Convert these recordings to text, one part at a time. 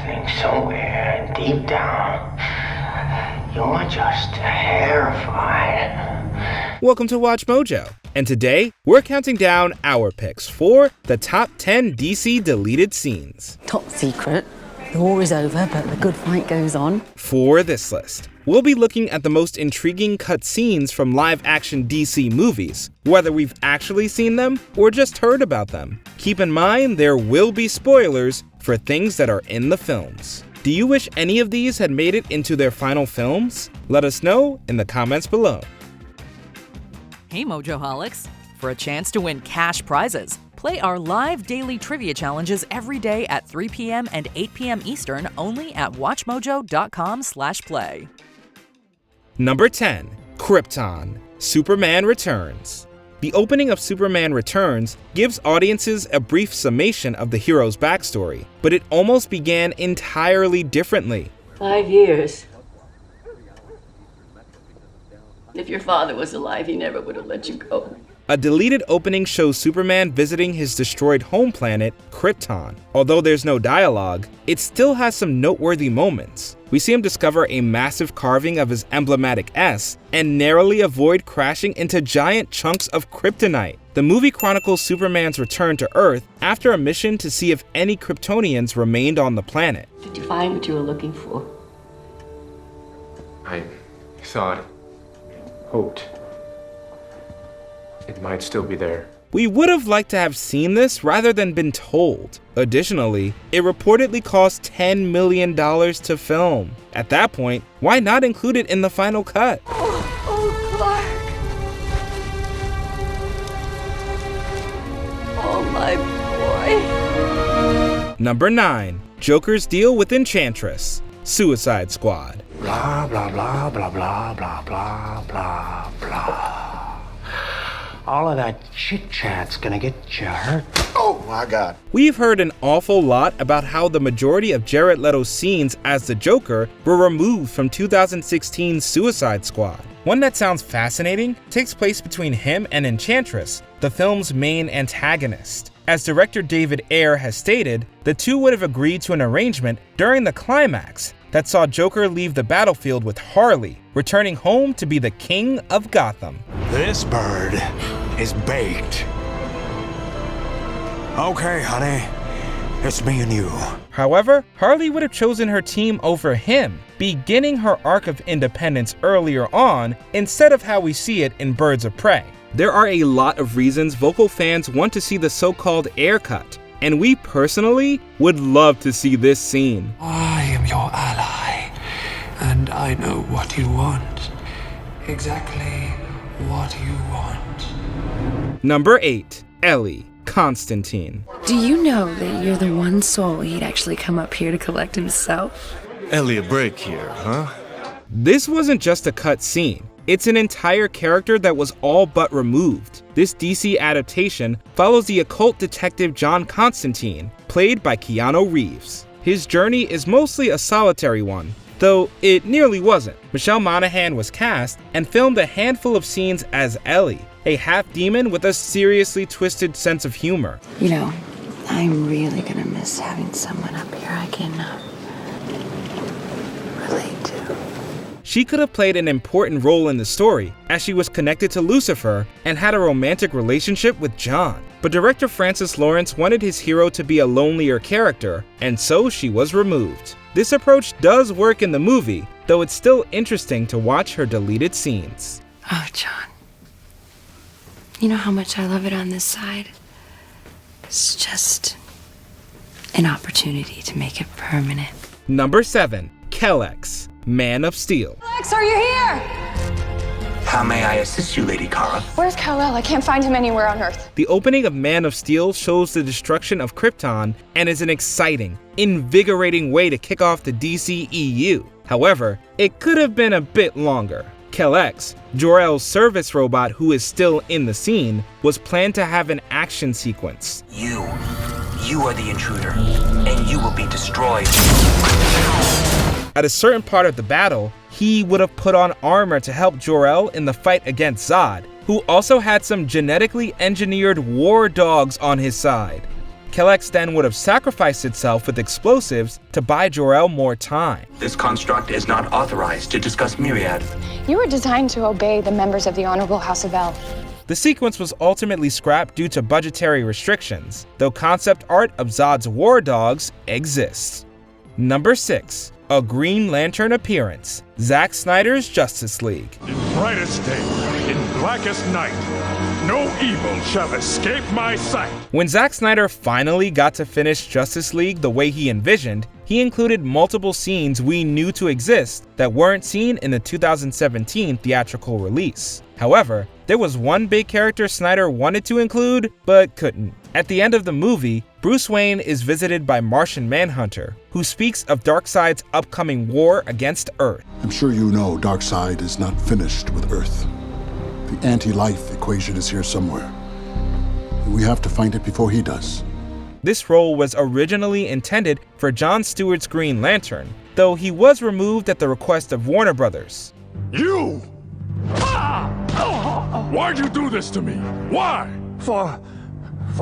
think somewhere deep down, you're just terrified. Welcome to Watch Mojo, and today we're counting down our picks for the top 10 DC deleted scenes. Top secret. The war is over, but the good fight goes on. For this list, we'll be looking at the most intriguing cut scenes from live-action DC movies, whether we've actually seen them or just heard about them. Keep in mind, there will be spoilers for things that are in the films. Do you wish any of these had made it into their final films? Let us know in the comments below. Hey Mojoholics! For a chance to win cash prizes, play our live daily trivia challenges every day at 3 p.m. and 8 p.m. Eastern only at WatchMojo.com/play. Number 10. Krypton. Superman Returns. The opening of Superman Returns gives audiences a brief summation of the hero's backstory, but it almost began entirely differently. 5 years. If your father was alive, he never would have let you go. A deleted opening shows Superman visiting his destroyed home planet, Krypton. Although there's no dialogue, it still has some noteworthy moments. We see him discover a massive carving of his emblematic S and narrowly avoid crashing into giant chunks of kryptonite. The movie chronicles Superman's return to Earth after a mission to see if any Kryptonians remained on the planet. Did you find what you were looking for? I thought, hoped, it might still be there. We would have liked to have seen this rather than been told. Additionally, it reportedly cost $10 million to film. At that point, why not include it in the final cut? Oh, Clark. Oh, my boy. Number 9. Joker's deal with Enchantress. Suicide Squad. Blah, blah, blah, blah, blah, blah, blah, blah, blah. All of that chit-chat's gonna get you hurt. Oh my God. We've heard an awful lot about how the majority of Jared Leto's scenes as the Joker were removed from 2016's Suicide Squad. One that sounds fascinating takes place between him and Enchantress, the film's main antagonist. As director David Ayer has stated, the two would have agreed to an arrangement during the climax that saw Joker leave the battlefield with Harley, returning home to be the king of Gotham. This bird is baked. Okay, honey, it's me and you. However, Harley would have chosen her team over him, beginning her arc of independence earlier on instead of how we see it in Birds of Prey. There are a lot of reasons vocal fans want to see the so-called Ayer cut, and we personally would love to see this scene. I am your ally, and I know what you want. Exactly what you want. Number 8. Ellie Constantine. Do you know that you're the one soul he'd actually come up here to collect himself? Ellie, a break here, huh? This wasn't just a cut scene. It's an entire character that was all but removed. This DC adaptation follows the occult detective John Constantine, played by Keanu Reeves. His journey is mostly a solitary one, though it nearly wasn't. Michelle Monaghan was cast and filmed a handful of scenes as Ellie, a half-demon with a seriously twisted sense of humor. You know, I'm really gonna miss having someone up here I can relate to. She could have played an important role in the story, as she was connected to Lucifer and had a romantic relationship with John. But director Francis Lawrence wanted his hero to be a lonelier character, and so she was removed. This approach does work in the movie, though it's still interesting to watch her deleted scenes. Oh, John. You know how much I love it on this side? It's just an opportunity to make it permanent. Number 7. Kelex, Man of Steel. Alex, are you here? How may I assist you, Lady Kara? Where's Kal-El? I can't find him anywhere on Earth. The opening of Man of Steel shows the destruction of Krypton and is an exciting, invigorating way to kick off the DCEU. However, it could have been a bit longer. Kelex, Jor-El's service robot who is still in the scene, was planned to have an action sequence. You are the intruder, and you will be destroyed. At a certain part of the battle, he would have put on armor to help Jor-El in the fight against Zod, who also had some genetically engineered war dogs on his side. Kelex then would have sacrificed itself with explosives to buy Jor-El more time. This construct is not authorized to discuss Myriad. You were designed to obey the members of the Honorable House of El. The sequence was ultimately scrapped due to budgetary restrictions, though concept art of Zod's war dogs exists. Number 6. A Green Lantern appearance. Zack Snyder's Justice League. In brightest day, in blackest night, no evil shall escape my sight. When Zack Snyder finally got to finish Justice League the way he envisioned, he included multiple scenes we knew to exist that weren't seen in the 2017 theatrical release. However, there was one big character Snyder wanted to include, but couldn't. At the end of the movie, Bruce Wayne is visited by Martian Manhunter, who speaks of Darkseid's upcoming war against Earth. I'm sure you know Darkseid is not finished with Earth. The anti-life equation is here somewhere. We have to find it before he does. This role was originally intended for Jon Stewart's Green Lantern, though he was removed at the request of Warner Brothers. You! Why'd you do this to me? Why? For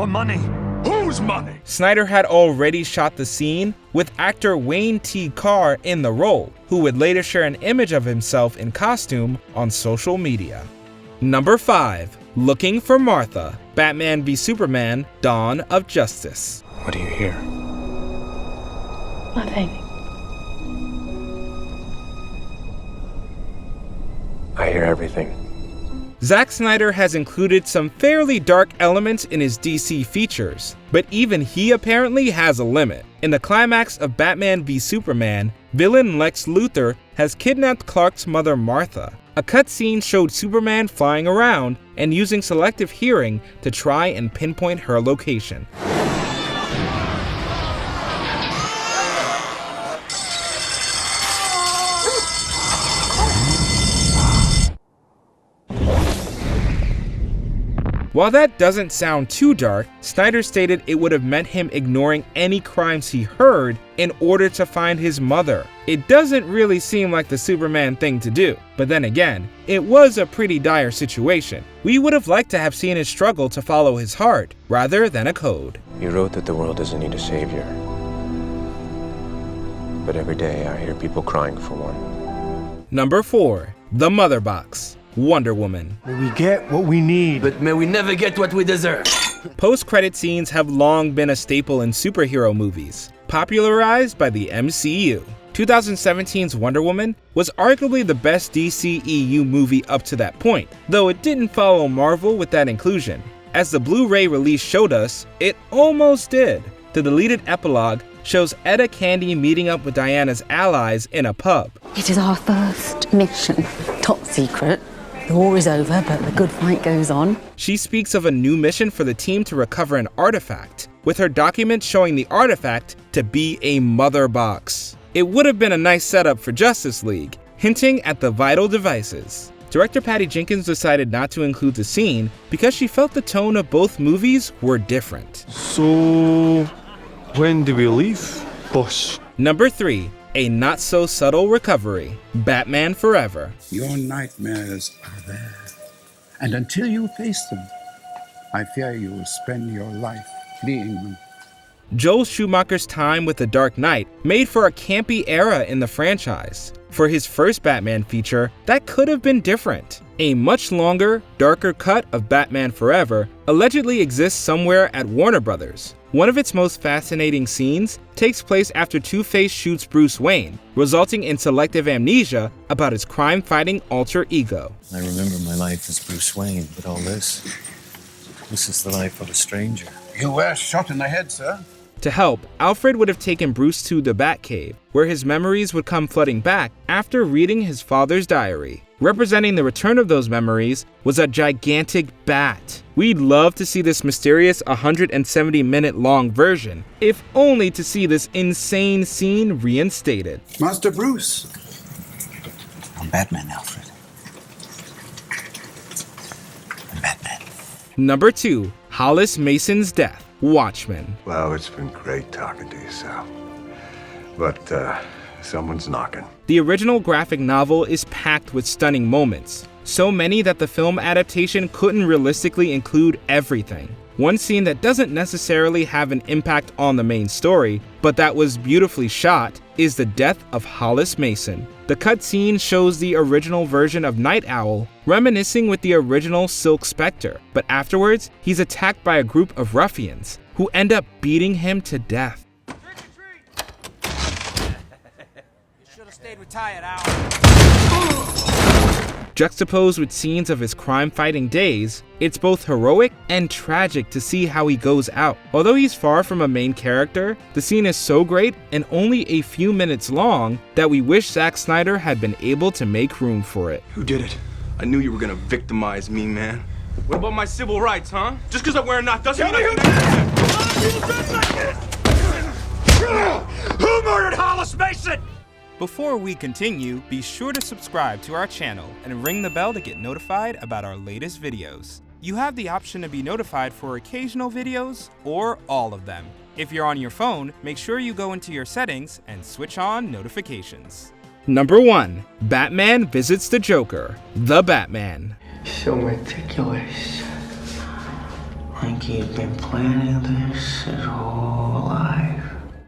money. Whose money? Snyder had already shot the scene with actor Wayne T. Carr in the role, who would later share an image of himself in costume on social media. Number 5. Looking for Martha. Batman v Superman: Dawn of Justice. What do you hear? Nothing. I hear everything. Zack Snyder has included some fairly dark elements in his DC features, but even he apparently has a limit. In the climax of Batman v Superman, villain Lex Luthor has kidnapped Clark's mother Martha. A cutscene showed Superman flying around and using selective hearing to try and pinpoint her location. While that doesn't sound too dark, Snyder stated it would have meant him ignoring any crimes he heard in order to find his mother. It doesn't really seem like the Superman thing to do, but then again, it was a pretty dire situation. We would have liked to have seen his struggle to follow his heart, rather than a code. You wrote that the world doesn't need a savior. But every day I hear people crying for one. Number 4. The Mother Box. Wonder Woman. May we get what we need, But may we never get what we deserve. Post-credit scenes have long been a staple in superhero movies, popularized by the MCU. 2017's Wonder Woman was arguably the best DCEU movie up to that point, though it didn't follow Marvel with that inclusion. As the Blu-ray release showed us, it almost did. The deleted epilogue shows Etta Candy meeting up with Diana's allies in a pub. It is our first mission. Top secret. The war is over, but the good fight goes on. She speaks of a new mission for the team to recover an artifact, with her document showing the artifact to be a mother box. It would have been a nice setup for Justice League, hinting at the vital devices. Director Patty Jenkins decided not to include the scene because she felt the tone of both movies were different. So, when do we leave, boss? Number 3. A not-so-subtle recovery. Batman Forever. Your nightmares are there. And until you face them, I fear you will spend your life fleeing them. Joel Schumacher's time with The Dark Knight made for a campy era in the franchise. For his first Batman feature, that could have been different. A much longer, darker cut of Batman Forever allegedly exists somewhere at Warner Brothers. One of its most fascinating scenes takes place after Two-Face shoots Bruce Wayne, resulting in selective amnesia about his crime-fighting alter ego. I remember my life as Bruce Wayne, but all this is the life of a stranger. You were shot in the head, sir. To help, Alfred would have taken Bruce to the Batcave, where his memories would come flooding back after reading his father's diary. Representing the return of those memories was a gigantic bat. We'd love to see this mysterious 170-minute long version, if only to see this insane scene reinstated. Master Bruce. I'm Batman, Alfred. I'm Batman. Number 2. Hollis Mason's death. Watchmen. Well, it's been great talking to you, Sal. But, someone's knocking. The original graphic novel is packed with stunning moments, so many that the film adaptation couldn't realistically include everything. One scene that doesn't necessarily have an impact on the main story, but that was beautifully shot, is the death of Hollis Mason. The cutscene shows the original version of Night Owl reminiscing with the original Silk Spectre, but afterwards, he's attacked by a group of ruffians who end up beating him to death. You should have stayed retired, Owl. Juxtaposed with scenes of his crime-fighting days, it's both heroic and tragic to see how he goes out. Although he's far from a main character, the scene is so great and only a few minutes long that we wish Zack Snyder had been able to make room for it. Who did it? I knew you were gonna victimize me, man. What about my civil rights, huh? Just because I wear a knot doesn't mean Who murdered Hollis Mason? Before we continue, be sure to subscribe to our channel and ring the bell to get notified about our latest videos. You have the option to be notified for occasional videos or all of them. If you're on your phone, make sure you go into your settings and switch on notifications. Number 1. Batman visits the Joker, The Batman. So meticulous. Like you've been planning this his whole life.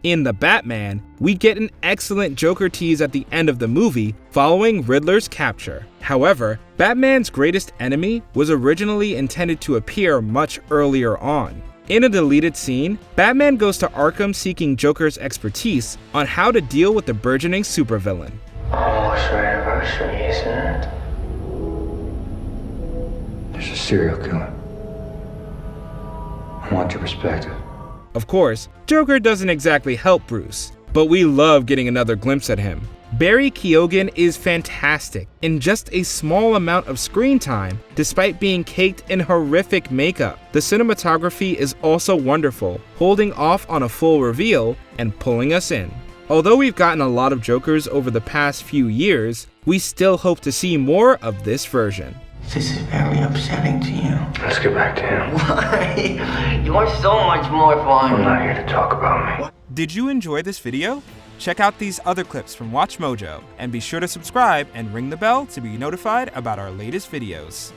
In The Batman, we get an excellent Joker tease at the end of the movie following Riddler's capture. However, Batman's greatest enemy was originally intended to appear much earlier on. In a deleted scene, Batman goes to Arkham seeking Joker's expertise on how to deal with the burgeoning supervillain. Almost our anniversary, isn't it? There's a serial killer. I want your perspective. Of course, Joker doesn't exactly help Bruce, but we love getting another glimpse at him. Barry Keoghan is fantastic in just a small amount of screen time, despite being caked in horrific makeup. The cinematography is also wonderful, holding off on a full reveal and pulling us in. Although we've gotten a lot of Jokers over the past few years, we still hope to see more of this version. This is very upsetting to you. Let's get back to him. Why? You're so much more fun. I'm not here to talk about me. Did you enjoy this video? Check out these other clips from WatchMojo and be sure to subscribe and ring the bell to be notified about our latest videos.